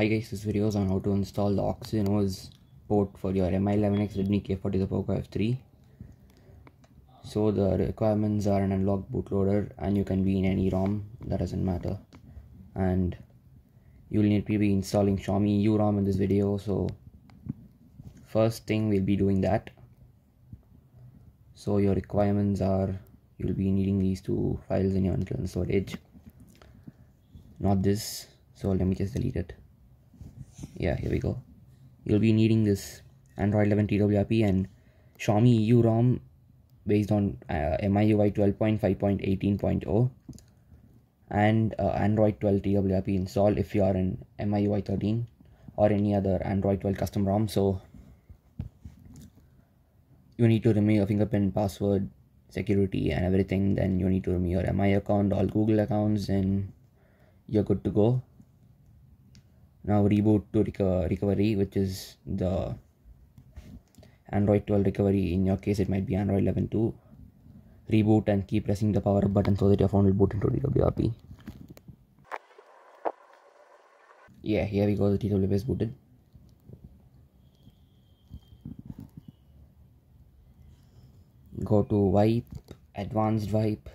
Hi guys, this video is on how to install the Oxygenose port for your Mi11X Redmi K40 the Poco F3. So the requirements are an unlocked bootloader and you can be in any ROM, that doesn't matter. And you'll need to be installing Xiaomi EU ROM in this video, so first thing we'll be doing that. So your requirements are, you'll be needing these two files in your internal storage, not this, so let me just delete it. Yeah, here we go. You'll be needing this Android 11 TWRP and Xiaomi EU ROM based on MIUI 12.5.18.0 and Android 12 TWRP installed if you are in MIUI 13 or any other Android 12 custom ROM. So you need to remove your fingerprint, password, security and everything. Then you need to remove your MI account, all Google accounts, and you're good to go. Now reboot to recovery, which is the Android 12 recovery. In your case it might be Android 11 too. Reboot and keep pressing the power up button so that your phone will boot into TWRP. Yeah, here we go, the TWRP is booted. Go to wipe, advanced wipe,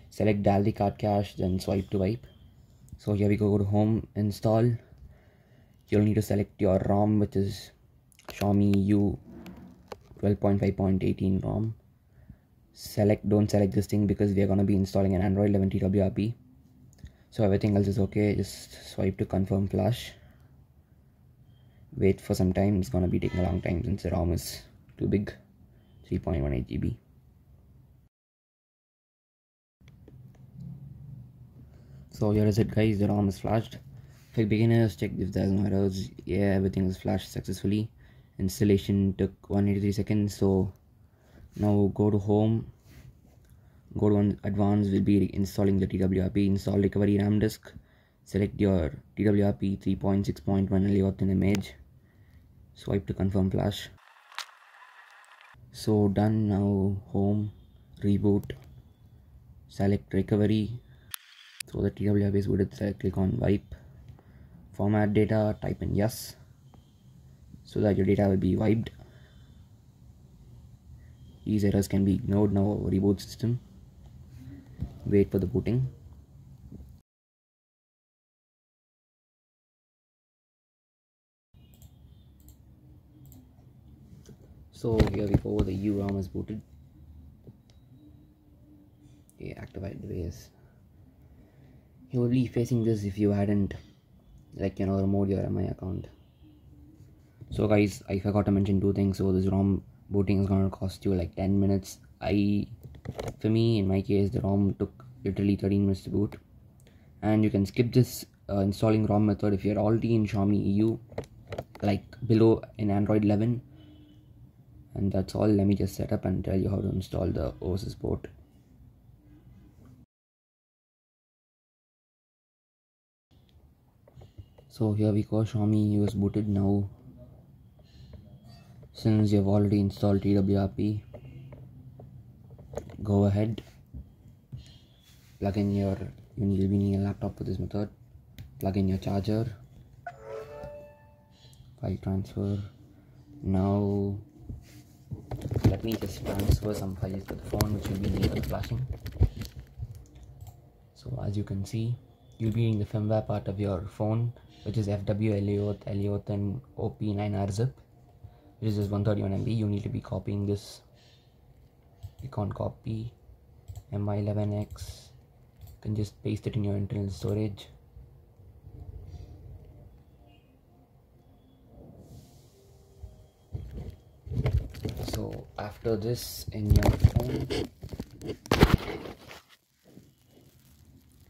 select Dalvik card cache, then swipe to wipe. So here we go to home, install. You'll need to select your ROM, which is Xiaomi EU 12.5.18 ROM. Don't select this thing because we are going to be installing an Android 11 TWRP. So everything else is okay, just swipe to confirm flash. Wait for some time, it's going to be taking a long time since the ROM is too big, 3.18 GB. So here is it guys, the ROM is flashed. For beginners, check if there's no errors. Yeah, everything is flashed successfully. Installation took 183 seconds. So now go to home, go to advanced, we'll be installing the TWRP. Install recovery RAM disk, select your TWRP 3.6.1 layout in image, swipe to confirm flash. So done. Now home, reboot, select recovery. So the TWRP is booted, click on wipe, format data, type in yes so that your data will be wiped. These errors can be ignored. Now reboot system, wait for the booting. So here we go, the EU ROM is booted. Okay, activate device. You will be facing this if you hadn't removed your MI account. So guys, I forgot to mention two things. So this ROM booting is gonna cost you like 10 minutes. For me, in my case, the ROM took literally 13 minutes to boot. And you can skip this installing ROM method if you're already in Xiaomi EU, like below in Android 11. And that's all. Let me just set up and tell you how to install the OSIS port. So here we go, Xiaomi EU is booted now. Since you've already installed TWRP, go ahead, plug in you'll be needing a laptop for this method. Plug in your charger, file transfer. Now let me just transfer some files to the phone which will be needed for flashing. So as you can see, you'll be in the firmware part of your phone, which is FW, Elioth and OP9RZIP, which is just 131 MB. You need to be copying this. You can't copy Mi11X. You can just paste it in your internal storage. So after this, in your phone,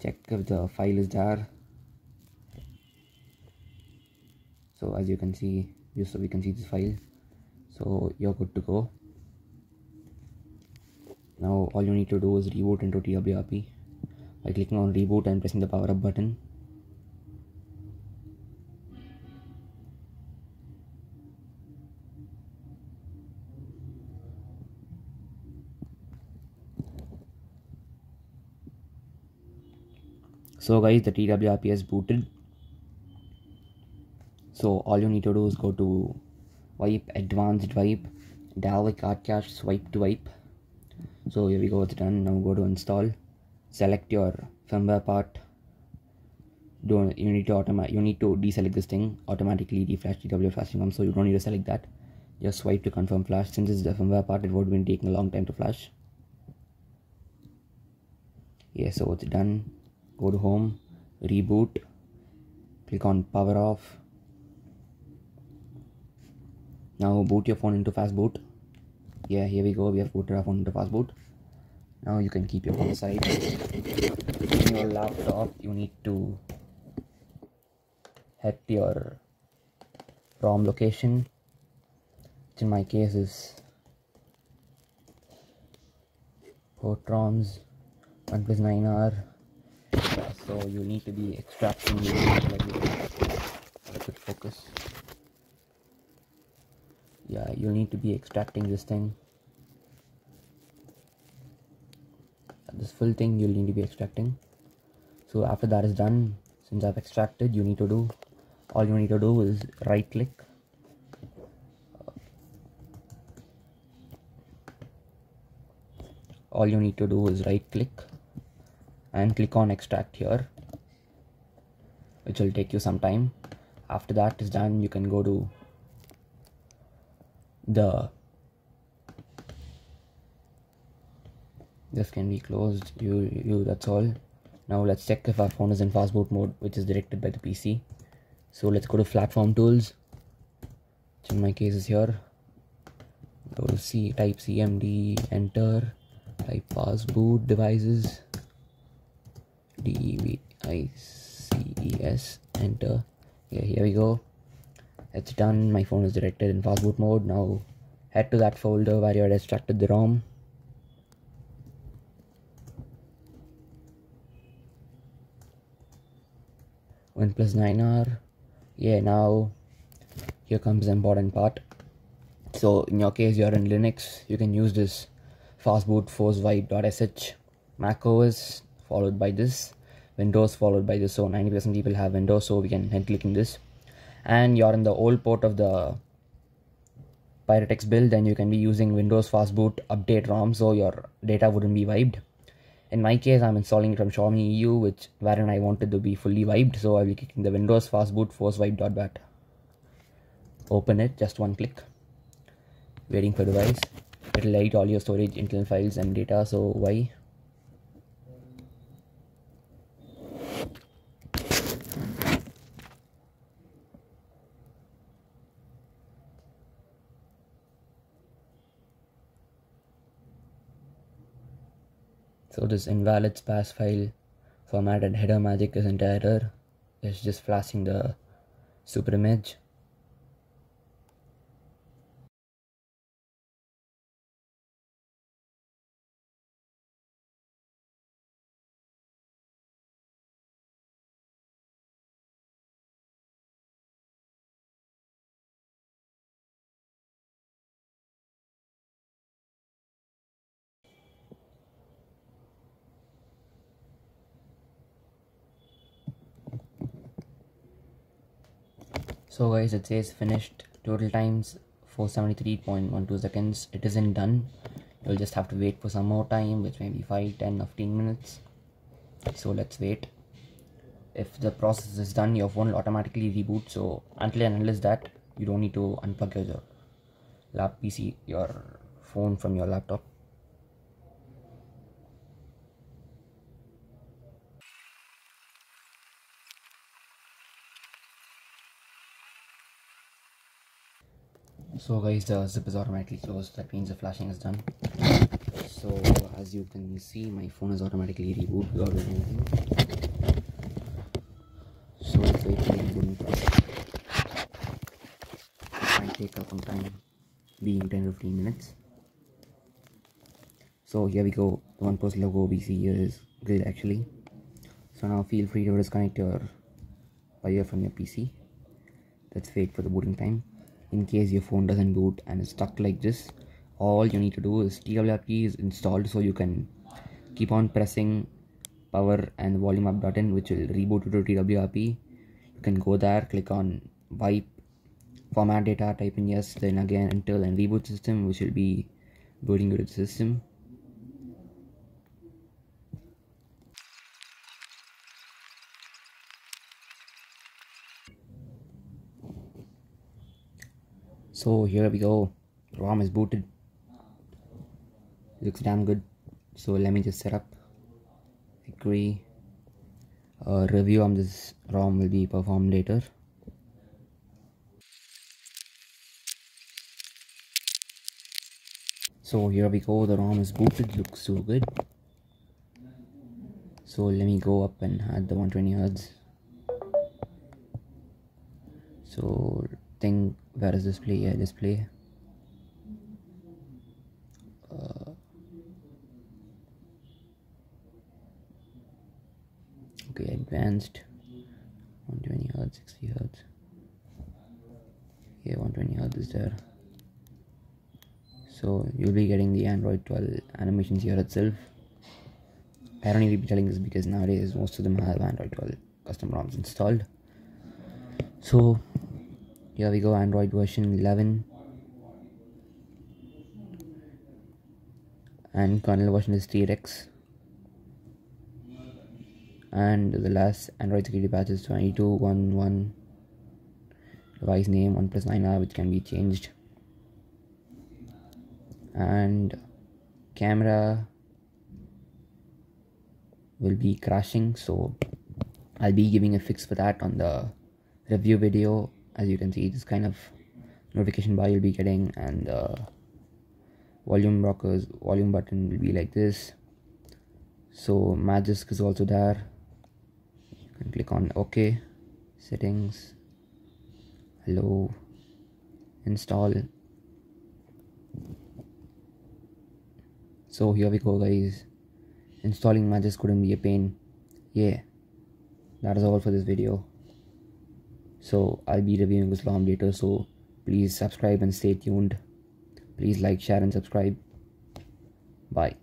check if the file is there. So as you can see, just so we can see this file, so you're good to go. Now all you need to do is reboot into TWRP by clicking on reboot and pressing the power up button. So guys, the TWRP is booted. So all you need to do is go to wipe, advanced wipe, Dalvik card cache, swipe to wipe. So here we go, it's done. Now go to install, select your firmware part. You need to deselect this thing, automatically deflash TW flashing ROM, so you don't need to select that. Just swipe to confirm flash. Since it's the firmware part, it would have been taking a long time to flash. Yeah, so it's done. Go to home, reboot, click on power off. Now boot your phone into fast boot. Yeah, here we go, we have booted our phone into fast boot. Now you can keep your phone aside. In your laptop, you need to head to your ROM location, which in my case is port ROMs, OnePlus 9R. Yeah, so you need to be extracting quick focus. Yeah, you'll need to be extracting this thing. This full thing you'll need to be extracting. So after that is done, since I've extracted, all you need to do is right click, and click on extract here, which will take you some time. After that is done, you can go to this can be closed. That's all. Now let's check if our phone is in fast boot mode, which is directed by the PC. So let's go to platform tools, which in my case is here. Go to type cmd, enter, type fast boot devices, devices, enter. Yeah, here we go. It's done. My phone is directed in fast boot mode. Now head to that folder where you had extracted the ROM. OnePlus 9R. Yeah, now here comes the important part. So in your case, you're in Linux, you can use this fastboot forcewipe.sh. Mac OS followed by this, Windows followed by this. So 90% people have Windows, so we can head clicking this. And you're in the old port of the Pyretex build, then you can be using Windows fastboot update ROM, so your data wouldn't be wiped. In my case, I'm installing it from Xiaomi EU, wherein I wanted to be fully wiped, so I'll be clicking the Windows fastboot forcewipe.bat. Open it, just one click. Waiting for device. It'll edit all your storage, internal files and data, so why? So this invalid spas file formatted header magic isn't an error. It's just flashing the super image. So guys, it says finished, total times 473.12 seconds. It isn't done. You'll just have to wait for some more time, which may be 5, 10 or 15 minutes. So let's wait. If the process is done, your phone will automatically reboot. So until and unless that, you don't need to unplug your phone from your laptop. So guys, the zip is automatically closed. That means the flashing is done. So as you can see, my phone is automatically rebooted without doing anything. So let's wait for the rebooting process. It might take some time, being 10-15 minutes. So here we go. The OnePlus logo we see here is good actually. So now feel free to disconnect your wire from your PC. Let's wait for the booting time. In case your phone doesn't boot and is stuck like this, all you need to do is TWRP is installed, so you can keep on pressing power and volume up button, which will reboot you to TWRP. You can go there, click on wipe, format data, type in yes, then again enter and reboot system, which will be booting you to the system. So here we go, ROM is booted, looks damn good. So let me just set up, agree. Review on this ROM will be performed later. So here we go, the ROM is booted, looks so good. So let me go up and add the 120Hz. So think, where is display? Yeah, display. Okay, advanced 120Hz, 60Hz. Yeah, 120Hz is there. So you'll be getting the Android 12 animations here itself. I don't need to be telling this because nowadays most of them have Android 12 custom ROMs installed. So here we go, Android version 11, and kernel version is 3x, and the last Android security patch is 22.11. Device name OnePlus 9R, which can be changed, and camera will be crashing, so I'll be giving a fix for that on the review video. As you can see, this kind of notification bar you'll be getting, and the volume button will be like this. So Magisk is also there. You can click on OK, settings, hello, install. So here we go, guys. Installing Magisk couldn't be a pain. Yeah, that is all for this video. So I'll be reviewing this ROM later, so please subscribe and stay tuned. Please like, share and subscribe. Bye.